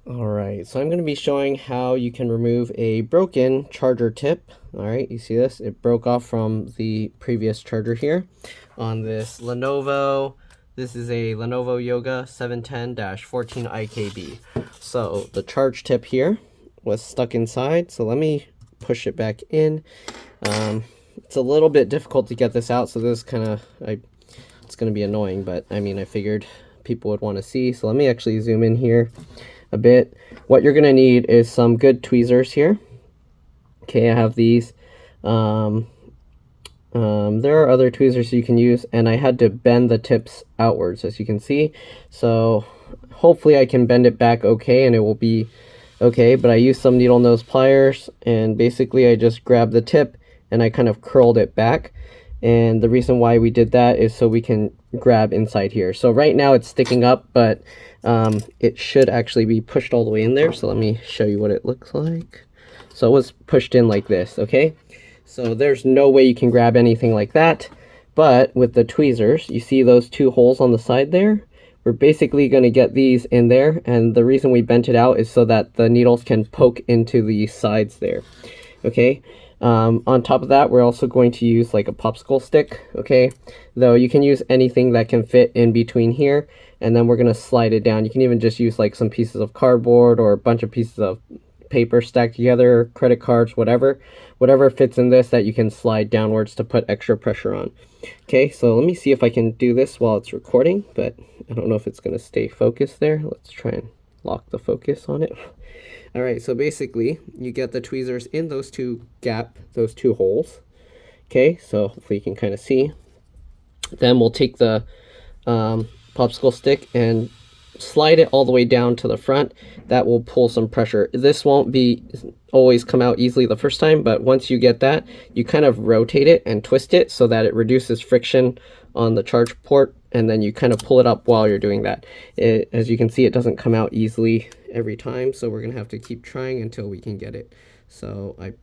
Alright, so I'm going to be showing how you can remove a broken charger tip. Alright, you see this? It broke off from the previous charger here on this Lenovo. This is a Lenovo Yoga 710-14 IKB. So the charge tip here was stuck inside, so let me push it back in. It's a little bit difficult to get this out, so this is kind of, it's going to be annoying, but I mean, I figured people would want to see. So let me actually zoom in here a bit. What you're going to need is some good tweezers here. Okay, I have these. There are other tweezers you can use, and I had to bend the tips outwards, as you can see. So hopefully I can bend it back okay, and it will be okay. But I used some needle nose pliers, and basically I just grabbed the tip and I kind of curled it back. And the reason why we did that is so we can grab inside here. So right now it's sticking up, but it should actually be pushed all the way in there. So let me show you what it looks like. So it was pushed in like this, okay? So there's no way you can grab anything like that. But with the tweezers, you see those two holes on the side there? We're basically going to get these in there. And the reason we bent it out is so that the needles can poke into the sides there, okay? On top of that, we're also going to use like a popsicle stick, okay? Though you can use anything that can fit in between here, and then we're going to slide it down. You can even just use like some pieces of cardboard or a bunch of pieces of paper stacked together, credit cards, whatever fits in this that you can slide downwards to put extra pressure on. Okay, so let me see if I can do this while it's recording, but I don't know if it's going to stay focused there. Let's try and lock the focus on it. All right, so basically you get the tweezers in those two holes. Okay, so hopefully you can kind of see. Then we'll take the popsicle stick and slide it all the way down to the front. That will pull some pressure. This won't be always come out easily the first time, but once you get that, you kind of rotate it and twist it so that it reduces friction on the charge port, and then you kind of pull it up while you're doing that. As you can see, it doesn't come out easily every time, so we're gonna have to keep trying until we can get it. So I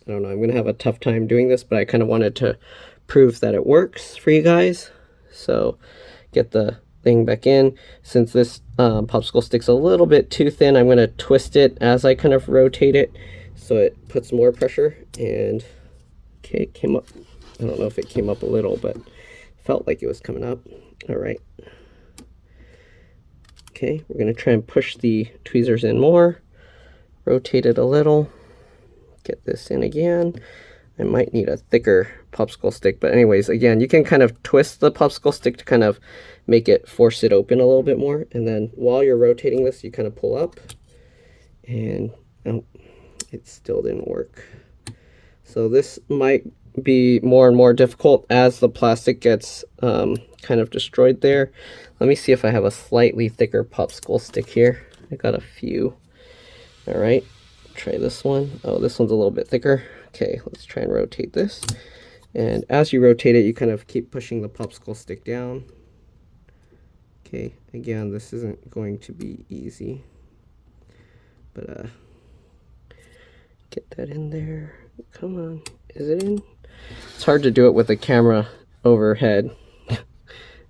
don't know, I'm gonna have a tough time doing this, but I kind of wanted to prove that it works for you guys. So get the thing back in. Since this popsicle stick's a little bit too thin, I'm going to twist it as I kind of rotate it so it puts more pressure. And okay, it came up. I don't know if it came up a little, but felt like it was coming up. All right. Okay, we're going to try and push the tweezers in more, rotate it a little, get this in again. I might need a thicker popsicle stick, but anyways, again, you can kind of twist the popsicle stick to kind of make it, force it open a little bit more, and then while you're rotating this, you kind of pull up, and oh, it still didn't work. So this might be more and more difficult as the plastic gets kind of destroyed there. Let me see if I have a slightly thicker popsicle stick here. I got a few. All right, try this one. Oh, this one's a little bit thicker. Okay, let's try and rotate this. And as you rotate it, you kind of keep pushing the popsicle stick down. Okay, again, this isn't going to be easy, but get that in there. Come on, is it in? It's hard to do it with the camera overhead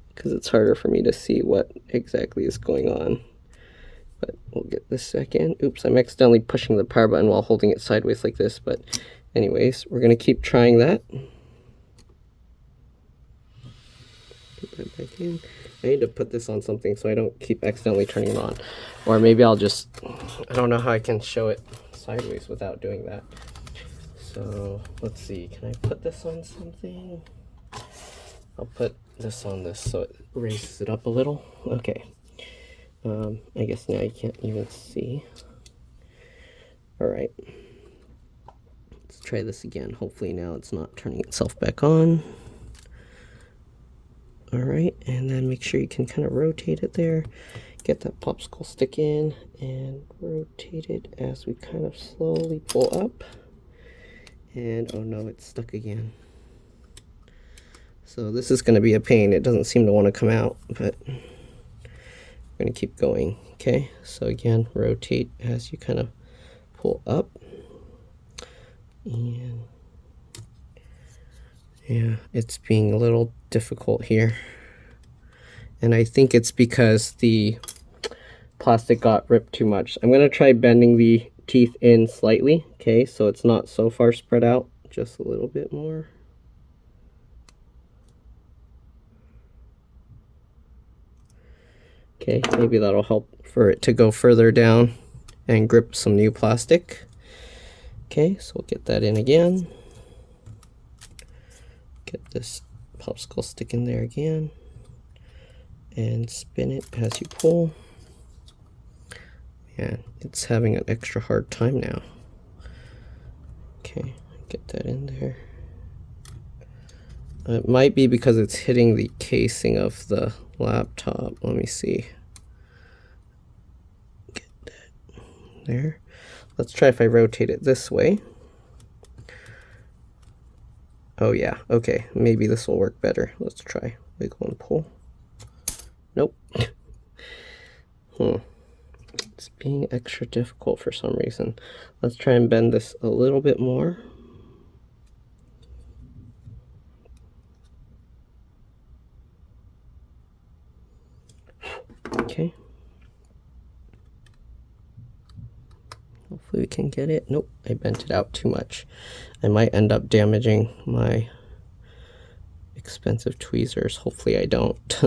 because it's harder for me to see what exactly is going on. But we'll get this back in. Oops, I'm accidentally pushing the power button while holding it sideways like this, but anyways, we're going to keep trying that. Put that back in. I need to put this on something so I don't keep accidentally turning it on. Or maybe I'll just, I don't know how I can show it sideways without doing that. So let's see, can I put this on something? I'll put this on this so it raises it up a little. Okay. I guess now you can't even see. All right. Let's try this again. Hopefully now it's not turning itself back on. All right, and then make sure you can kind of rotate it there. Get that popsicle stick in and rotate it as we kind of slowly pull up. And oh no, it's stuck again. So this is going to be a pain. It doesn't seem to want to come out, but I'm going to keep going. Okay, so again, rotate as you kind of pull up. And yeah, it's being a little difficult here. And I think it's because the plastic got ripped too much. I'm going to try bending the teeth in slightly, okay, so it's not so far spread out, just a little bit more. Okay, maybe that'll help for it to go further down and grip some new plastic. Okay, so we'll get that in again. Get this popsicle stick in there again and spin it as you pull. Yeah, it's having an extra hard time now. Okay, get that in there. It might be because it's hitting the casing of the laptop. Let me see. Get that there. Let's try if I rotate it this way. Oh yeah, okay, maybe this will work better. Let's try wiggle and pull. Nope. It's being extra difficult for some reason. Let's try and bend this a little bit more. Okay. Hopefully we can get it. Nope, I bent it out too much. I might end up damaging my expensive tweezers. Hopefully I don't.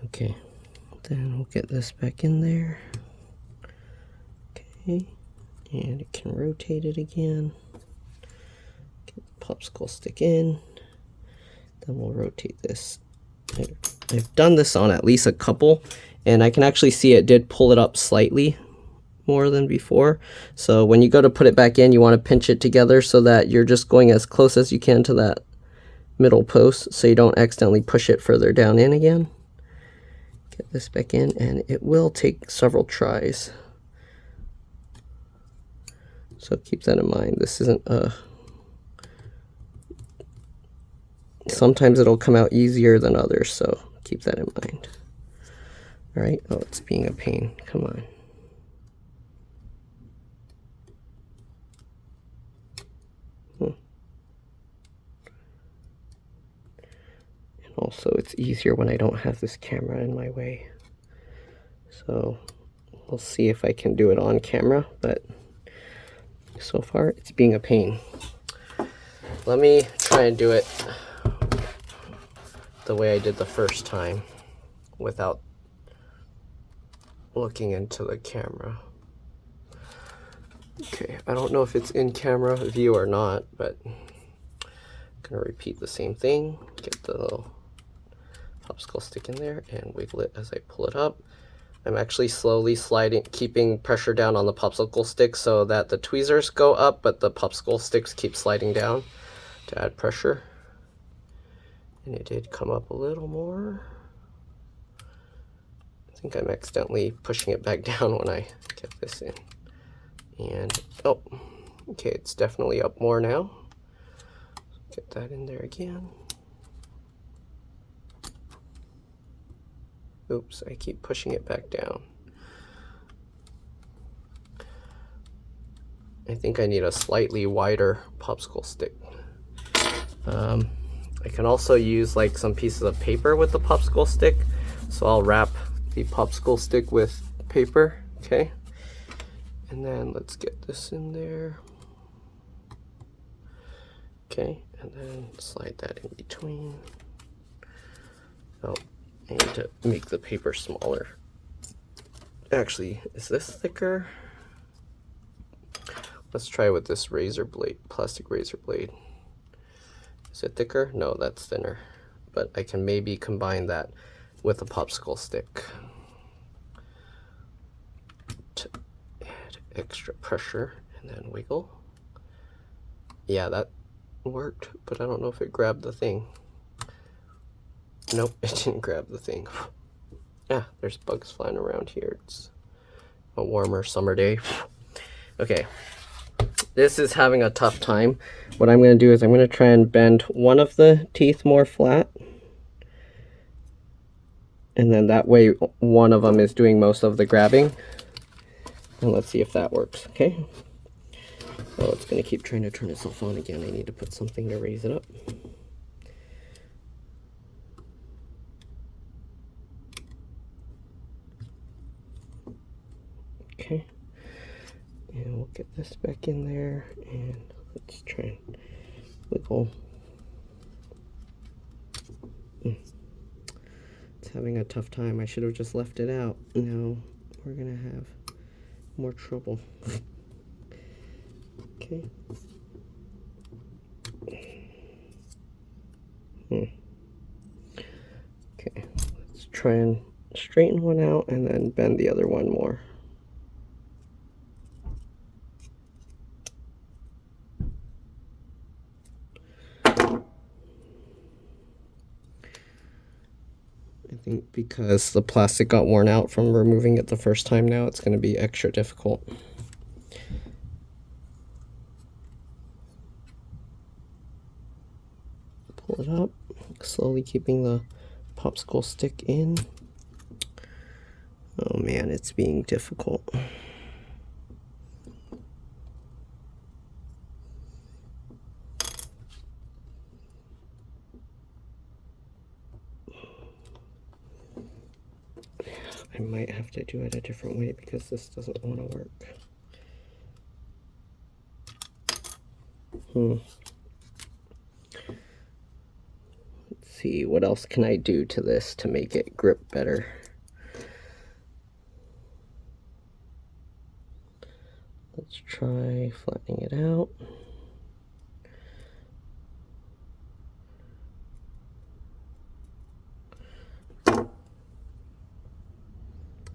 Okay, then we'll get this back in there. Okay, and it can rotate it again. Get the popsicle stick in. Then we'll rotate this. I've done this on at least a couple, and I can actually see it did pull it up slightly more than before. So when you go to put it back in, you want to pinch it together so that you're just going as close as you can to that middle post so you don't accidentally push it further down in again. Get this back in, and it will take several tries. So keep that in mind. This isn't a... Sometimes it'll come out easier than others, so keep that in mind. All right. Oh, it's being a pain. Come on. And also, it's easier when I don't have this camera in my way. So we'll see if I can do it on camera, but so far it's being a pain. Let me try and do it the way I did the first time without looking into the camera. Okay, I don't know if it's in camera view or not, but I'm gonna repeat the same thing. Get the little popsicle stick in there and wiggle it as I pull it up. I'm actually slowly sliding, keeping pressure down on the popsicle stick so that the tweezers go up, but the popsicle sticks keep sliding down to add pressure. And it did come up a little more. I think I'm accidentally pushing it back down when I get this in. And, oh, okay, it's definitely up more now. Get that in there again. Oops, I keep pushing it back down. I think I need a slightly wider popsicle stick. I can also use like some pieces of paper with the popsicle stick. So I'll wrap the popsicle stick with paper, okay? And then let's get this in there. Okay, and then slide that in between. Oh, I need to make the paper smaller. Actually, is this thicker? Let's try with this razor blade, plastic razor blade. Is it thicker? No, that's thinner. But I can maybe combine that with a popsicle stick to add extra pressure and then wiggle. Yeah, that worked, but I don't know if it grabbed the thing. Nope, it didn't grab the thing. Ah, there's bugs flying around here. It's a warmer summer day. Okay. This is having a tough time. What I'm going to do is I'm going to try and bend one of the teeth more flat. And then that way one of them is doing most of the grabbing. And let's see if that works, okay? Oh, it's going to keep trying to turn itself on again. I need to put something to raise it up. Get this back in there, and let's try and wiggle. It's having a tough time. I should have just left it out. No, we're gonna have more trouble. Okay. Okay, let's try and straighten one out and then bend the other one more. I think because the plastic got worn out from removing it the first time now, it's going to be extra difficult. Pull it up, slowly keeping the popsicle stick in. Oh man, it's being difficult. I might have to do it a different way because this doesn't want to work. Let's see, what else can I do to this to make it grip better? Let's try flattening it out.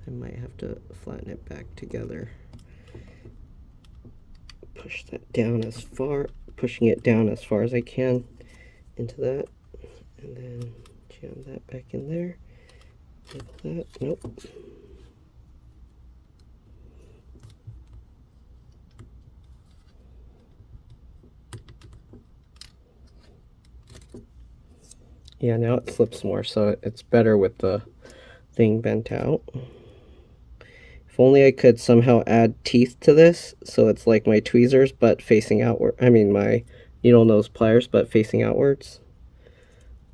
I might have to flatten it back together. Push that down as far, pushing it down as far as I can into that, and then jam that back in there. Like that. Nope. Yeah, now it slips more, so it's better with the thing bent out. If only I could somehow add teeth to this, so it's like my tweezers, but facing outward. I mean, my needle nose pliers, but facing outwards.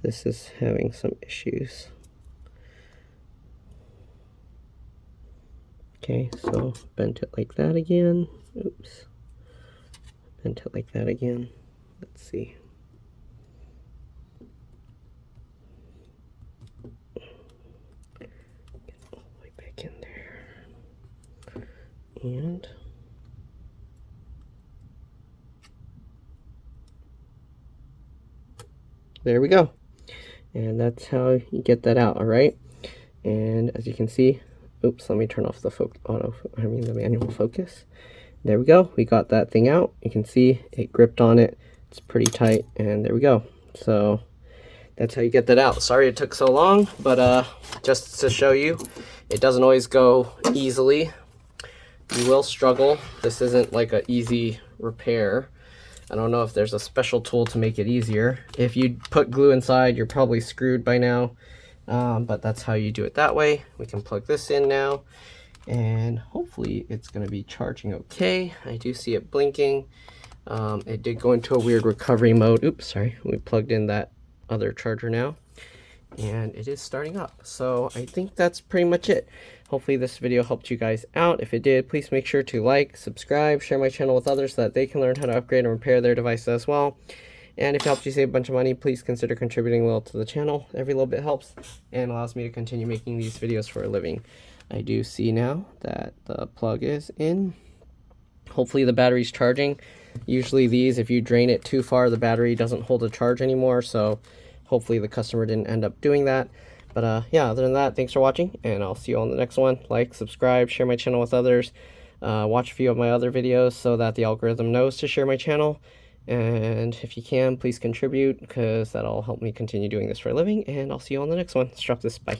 This is having some issues. Okay, so bent it like that again. Oops. Bent it like that again. Let's see. Get all the way back in there. And there we go. And that's how you get that out, all right? And as you can see, oops, let me turn off the manual focus. There we go. We got that thing out. You can see it gripped on it. It's pretty tight, and there we go. So that's how you get that out. Sorry it took so long, but just to show you, it doesn't always go easily. You will struggle. This isn't like an easy repair. I don't know if there's a special tool to make it easier. If you put glue inside, you're probably screwed by now. But that's how you do it that way. We can plug this in now, and hopefully it's going to be charging okay. I do see it blinking. It did go into a weird recovery mode. Oops, sorry. We plugged in that other charger now, and it is starting up. So I think that's pretty much it. Hopefully this video helped you guys out. If it did, please make sure to like, subscribe, share my channel with others so that they can learn how to upgrade and repair their devices as well. And if it helps you save a bunch of money, please consider contributing a little to the channel. Every little bit helps and allows me to continue making these videos for a living. I do see now that the plug is in. Hopefully the battery's charging. Usually these, if you drain it too far, the battery doesn't hold a charge anymore. So hopefully the customer didn't end up doing that. But yeah, other than that, thanks for watching, and I'll see you on the next one. Like, subscribe, share my channel with others. Watch a few of my other videos so that the algorithm knows to share my channel. And if you can, please contribute, because that'll help me continue doing this for a living. And I'll see you on the next one. Let's drop this. Bye.